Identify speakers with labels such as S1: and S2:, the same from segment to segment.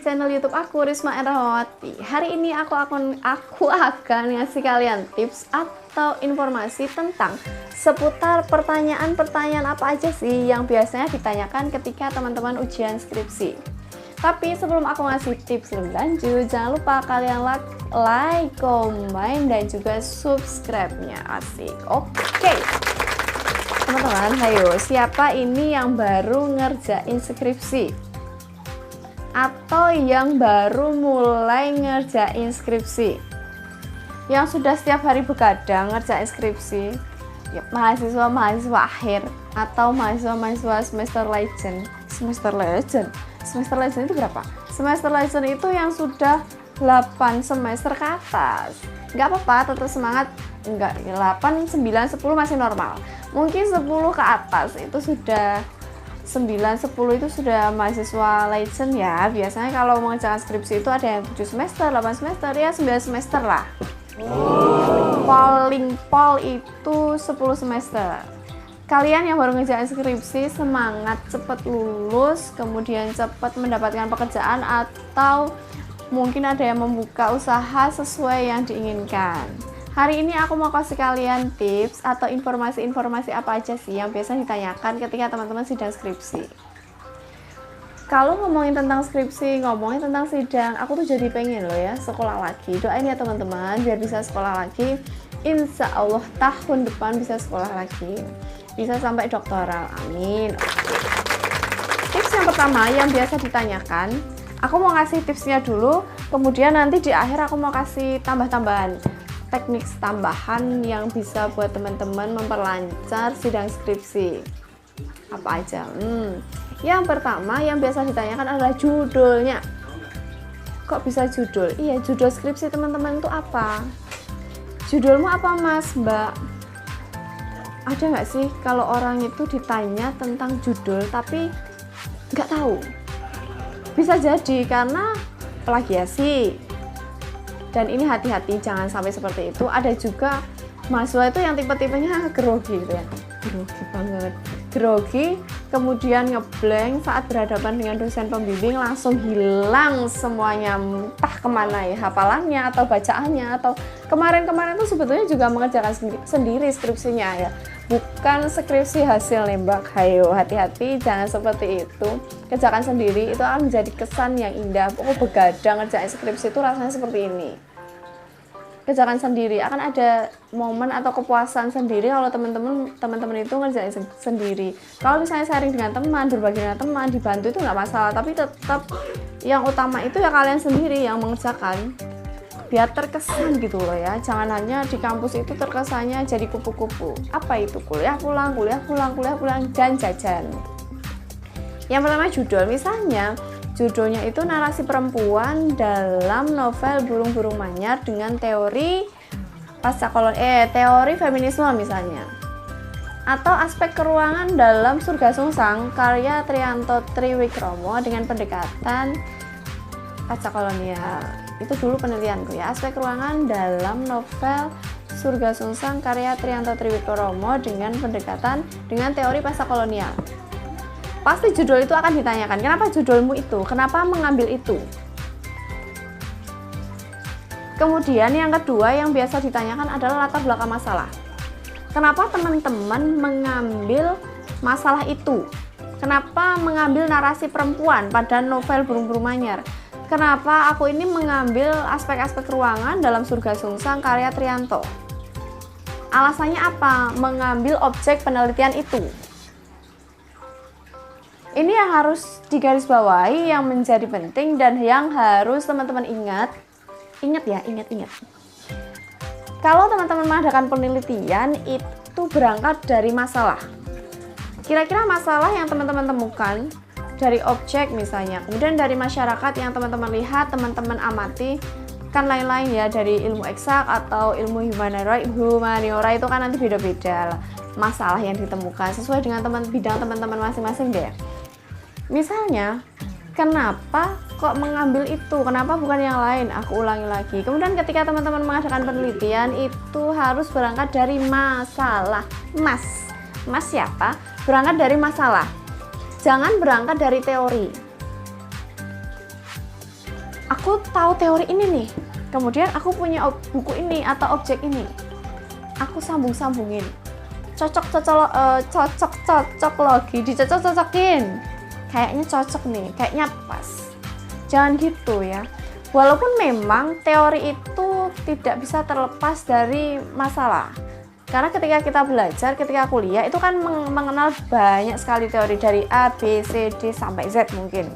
S1: channel YouTube aku, Risma Rahmawati. Hari ini aku akan ngasih kalian tips atau informasi tentang seputar pertanyaan-pertanyaan apa aja sih yang biasanya ditanyakan ketika teman-teman ujian skripsi. Tapi sebelum aku ngasih tips lebih lanjut, jangan lupa kalian like, comment, dan juga subscribe-nya. Asik. Oke. Teman-teman, ayo, siapa ini yang baru ngerjain skripsi? Atau yang baru mulai ngerjain skripsi? Yang sudah setiap hari begadang ngerjain skripsi? Ya, mahasiswa-mahasiswa akhir atau mahasiswa-mahasiswa semester legend. Semester legend itu berapa? Semester legend itu yang sudah 8 semester ke atas. Nggak apa-apa, tetap semangat. Enggak, 8, 9, 10 masih normal. Mungkin 10 ke atas itu sudah 9, 10 itu sudah mahasiswa legend ya. Biasanya kalau mengerjakan skripsi itu ada yang 7 semester, 8 semester, ya 9 semester lah. Paling pol itu 10 semester. Kalian yang baru ngerjain skripsi, semangat cepet lulus, kemudian cepet mendapatkan pekerjaan, atau mungkin ada yang membuka usaha sesuai yang diinginkan. Hari ini aku mau kasih kalian tips atau informasi-informasi apa aja sih yang biasa ditanyakan ketika teman-teman sidang skripsi. Kalau ngomongin tentang skripsi, ngomongin tentang sidang, aku tuh jadi pengen loh ya sekolah lagi. Doain ya teman-teman biar bisa sekolah lagi. Insya Allah tahun depan bisa sekolah lagi, bisa sampai doktoral, amin. Tips yang pertama yang biasa ditanyakan, aku mau ngasih tipsnya dulu, kemudian nanti di akhir aku mau kasih tambah-tambahan teknik tambahan yang bisa buat teman-teman memperlancar sidang skripsi. Apa aja? Yang pertama yang biasa ditanyakan adalah judulnya. Kok bisa judul? Iya, judul skripsi teman-teman itu apa? Judulmu apa, Mas, Mbak? Ada nggak sih kalau orang itu ditanya tentang judul tapi nggak tahu? Bisa jadi karena plagiasi. Dan ini hati-hati, jangan sampai seperti itu. Ada juga mahasiswa itu yang tipe-tipenya grogi gitu ya. Grogi banget. Grogi, kemudian ngeblank saat berhadapan dengan dosen pembimbing, langsung hilang semuanya, entah kemana ya, hafalannya atau bacaannya, atau kemarin-kemarin itu sebetulnya juga mengerjakan sendiri skripsinya ya, bukan skripsi hasil nembak. Hayo, hati-hati, jangan seperti itu. Kerjakan sendiri itu akan menjadi kesan yang indah. Begadang ngerjain skripsi itu rasanya seperti ini. Kerjakan sendiri, akan ada momen atau kepuasan sendiri kalau teman-teman itu ngerjain sendiri. Kalau misalnya sharing dengan teman, berbagi dengan teman, dibantu itu nggak masalah, tapi tetap yang utama itu ya kalian sendiri yang mengerjakan, biar terkesan gitu loh ya. Jangan hanya di kampus itu terkesannya jadi kupu-kupu. Apa itu? Kuliah pulang, dan jajan. Yang pertama judul, misalnya judulnya itu narasi perempuan dalam novel Burung-Burung Manyar dengan teori teori feminisme misalnya, atau aspek keruangan dalam Surga Sungsang karya Triyanto Triwikromo dengan pendekatan pasca kolonial. Itu dulu penelitianku ya, aspek ruangan dalam novel Surga Sungsang karya Triyanto Triwikromo dengan pendekatan dengan teori pasca kolonial. Pasti judul itu akan ditanyakan, kenapa judulmu itu? Kenapa mengambil itu? Kemudian yang kedua yang biasa ditanyakan adalah latar belakang masalah. Kenapa teman-teman mengambil masalah itu? Kenapa mengambil narasi perempuan pada novel Burung-Burung Manyar? Kenapa aku ini mengambil aspek-aspek ruangan dalam Surga Sungsang karya Triyanto? Alasannya apa? Mengambil objek penelitian itu. Ini yang harus digarisbawahi, yang menjadi penting dan yang harus teman-teman ingat. Ingat. Kalau teman-teman mengadakan penelitian itu berangkat dari masalah. Kira-kira masalah yang teman-teman temukan dari objek misalnya, kemudian dari masyarakat yang teman-teman lihat, teman-teman amati, kan lain-lain ya, dari ilmu eksak atau ilmu humaniora itu kan nanti beda-beda lah masalah yang ditemukan sesuai dengan bidang teman-teman masing-masing deh. Misalnya, kenapa kok mengambil itu? Kenapa bukan yang lain? Aku ulangi lagi. Kemudian ketika teman-teman mengadakan penelitian itu harus berangkat dari masalah. Mas siapa? Berangkat dari masalah. Jangan berangkat dari teori. aku tahu teori ini nih, kemudian aku punya buku ini atau objek ini, aku sambung-sambungin, cocok logi, dicocok-cocokin, kayaknya cocok nih, kayaknya pas. Jangan gitu ya. Walaupun memang teori itu tidak bisa terlepas dari masalah, karena ketika kita belajar, ketika kuliah itu kan mengenal banyak sekali teori dari A, B, C, D sampai Z mungkin.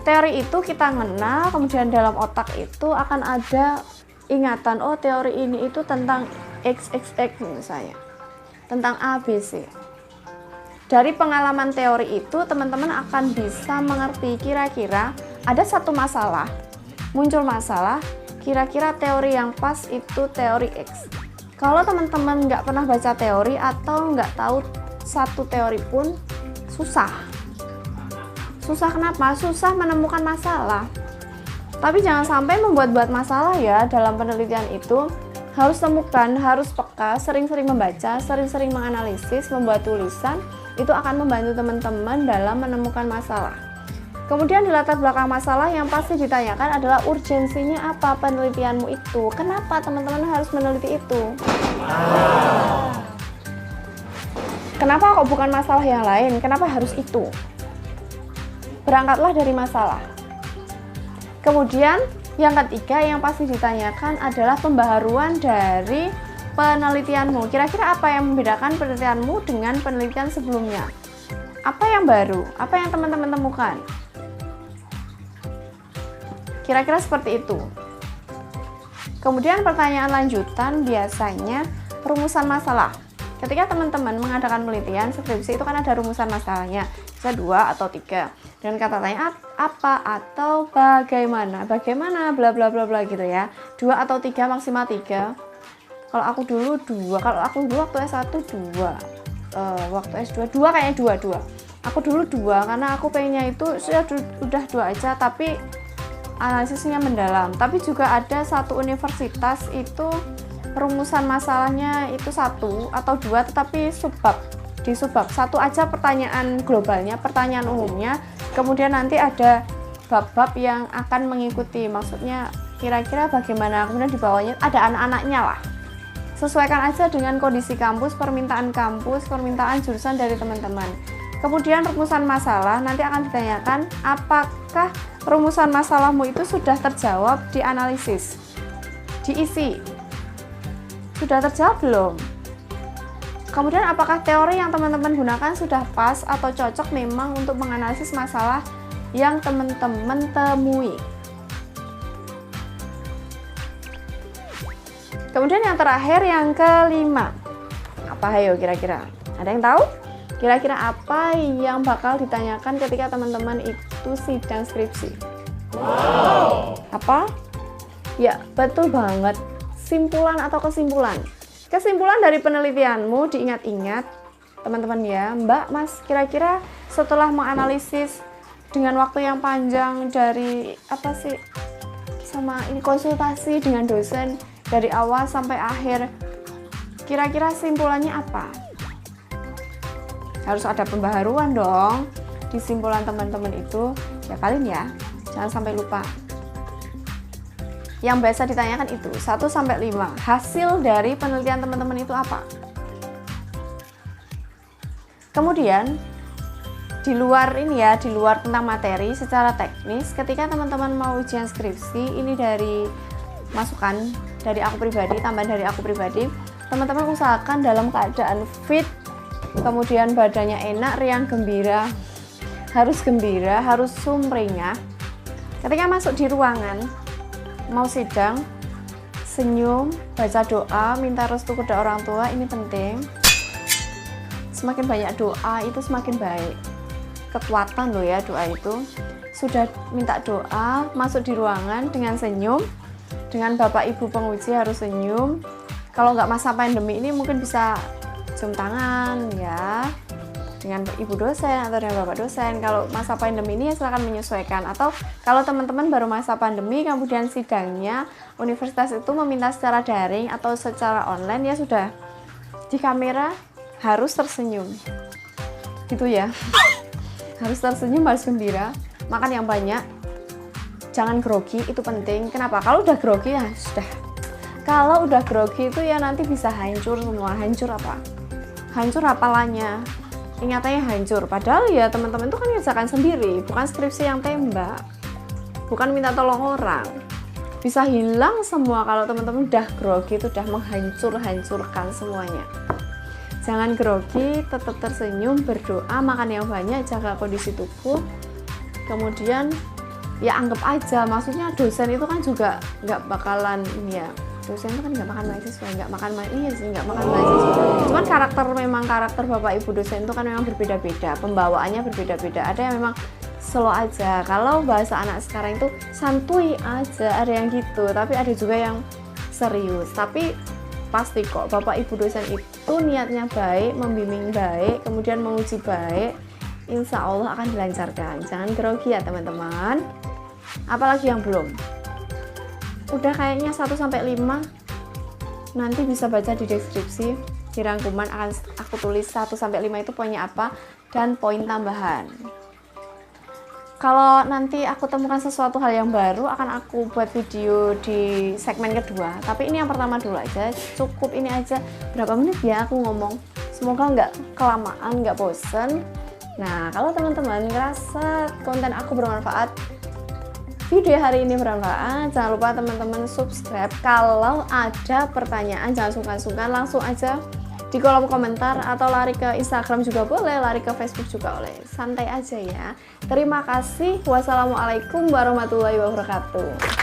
S1: Teori itu kita kenal, kemudian dalam otak itu akan ada ingatan, oh teori ini itu tentang XXX misalnya, tentang A, B, C. Dari pengalaman teori itu teman-teman akan bisa mengerti kira-kira ada satu masalah, muncul masalah, kira-kira teori yang pas itu teori X. Kalau teman-teman nggak pernah baca teori atau nggak tahu satu teori pun, susah. Susah kenapa? Susah menemukan masalah. Tapi jangan sampai membuat-buat masalah ya dalam penelitian itu. Harus temukan, harus peka, sering-sering membaca, sering-sering menganalisis, membuat tulisan. Itu akan membantu teman-teman dalam menemukan masalah. Kemudian di latar belakang masalah yang pasti ditanyakan adalah urgensinya apa penelitianmu itu. Kenapa teman-teman harus meneliti itu? Kenapa kok bukan masalah yang lain? Kenapa harus itu? Berangkatlah dari masalah. Kemudian yang ketiga yang pasti ditanyakan adalah pembaharuan dari penelitianmu. Kira-kira apa yang membedakan penelitianmu dengan penelitian sebelumnya? Apa yang baru? Apa yang teman-teman temukan? Kira-kira seperti itu. Kemudian pertanyaan lanjutan biasanya rumusan masalah. Ketika teman-teman mengadakan penelitian skripsi itu kan ada rumusan masalahnya, bisa 2 atau 3. Dan kata tanya apa atau bagaimana, bla bla bla bla gitu ya. 2 atau 3, maksimal 3. Kalau aku dulu 2, kalau aku dulu waktu S1 2, waktu S2 2 kayaknya 2. Aku dulu 2 karena aku pengennya itu udah 2 aja, tapi analisisnya mendalam. Tapi juga ada satu universitas itu rumusan masalahnya itu 1 atau 2, tetapi di subbab 1 aja pertanyaan globalnya, pertanyaan umumnya, kemudian nanti ada bab-bab yang akan mengikuti, maksudnya kira-kira bagaimana, kemudian di bawahnya ada anak-anaknya lah. Sesuaikan aja dengan kondisi kampus, permintaan jurusan dari teman-teman. Kemudian rumusan masalah nanti akan ditanyakan apakah rumusan masalahmu itu sudah terjawab di analisis, diisi. Sudah terjawab belum? Kemudian apakah teori yang teman-teman gunakan sudah pas atau cocok memang untuk menganalisis masalah yang teman-teman temui? Kemudian yang terakhir, yang kelima. Apa ayo kira-kira? Ada yang tahu? Kira-kira apa yang bakal ditanyakan ketika teman-teman itu sidang skripsi? Wow. Apa? Ya, betul banget. Simpulan atau kesimpulan. Kesimpulan dari penelitianmu diingat-ingat, teman-teman ya. Mbak, Mas, kira-kira setelah menganalisis dengan waktu yang panjang dari apa sih? Sama ini konsultasi dengan dosen dari awal sampai akhir. Kira-kira simpulannya apa? Harus ada pembaharuan dong di simpulan teman-teman itu. Ya kalian ya, jangan sampai lupa. Yang biasa ditanyakan itu 1-5. Hasil dari penelitian teman-teman itu apa? Kemudian di luar ini ya, di luar tentang materi secara teknis, ketika teman-teman mau ujian skripsi, ini dari masukan dari aku pribadi, tambahan dari aku pribadi, teman-teman usahakan dalam keadaan fit, kemudian badannya enak, riang, gembira, harus sumringah. Ketika masuk di ruangan mau sidang, senyum, baca doa, minta restu kepada orang tua, ini penting. Semakin banyak doa itu semakin baik, kekuatan loh ya doa itu. Sudah minta doa, masuk di ruangan dengan senyum, dengan bapak ibu penguji harus senyum. Kalau nggak masa pandemi ini mungkin bisa cium tangan ya dengan ibu dosen atau dengan bapak dosen. Kalau masa pandemi ini ya silakan menyesuaikan, atau kalau teman-teman baru masa pandemi kemudian sidangnya universitas itu meminta secara daring atau secara online, ya sudah di kamera harus tersenyum gitu ya. Harus tersenyum, harus gembira, makan yang banyak, jangan grogi, itu penting. Kenapa? Kalau udah grogi ya sudah. Kalau udah grogi itu ya nanti bisa hancur semua. Hancur apa? Hancur hafalannya, ingatannya hancur. Padahal ya teman-teman itu kan ngerjakan sendiri, bukan skripsi yang tembak, bukan minta tolong orang. Bisa hilang semua kalau teman-teman udah grogi, itu udah menghancurkan semuanya. Jangan grogi, tetap tersenyum, berdoa, makan yang banyak, jaga kondisi tubuh. Kemudian ya anggap aja, maksudnya dosen itu kan juga nggak bakalan ya, dosen itu kan nggak makan mahasiswa, nggak makan mahasiswa. Cuman memang karakter bapak ibu dosen itu kan memang berbeda-beda, pembawaannya berbeda-beda. Ada yang memang slow aja, kalau bahasa anak sekarang itu santuy aja, ada yang gitu. Tapi ada juga yang serius. Tapi pasti kok bapak ibu dosen itu niatnya baik, membimbing baik, kemudian menguji baik, insya Allah akan dilancarkan. Jangan grogi ya teman-teman. Apalagi yang belum, udah kayaknya 1-5 nanti bisa baca di deskripsi, di rangkuman akan aku tulis 1-5 itu poinnya apa dan poin tambahan. Kalau nanti aku temukan sesuatu hal yang baru, akan aku buat video di segmen kedua. Tapi ini yang pertama dulu aja, cukup ini aja. Berapa menit ya aku ngomong, semoga nggak kelamaan, nggak bosen. Nah, kalau teman-teman ngerasa konten aku bermanfaat, video hari ini bermanfaat, jangan lupa teman-teman subscribe. Kalau ada pertanyaan jangan sungkan-sungkan, langsung aja di kolom komentar, atau lari ke Instagram juga boleh, lari ke Facebook juga boleh. Santai aja ya. Terima kasih. Wassalamualaikum warahmatullahi wabarakatuh.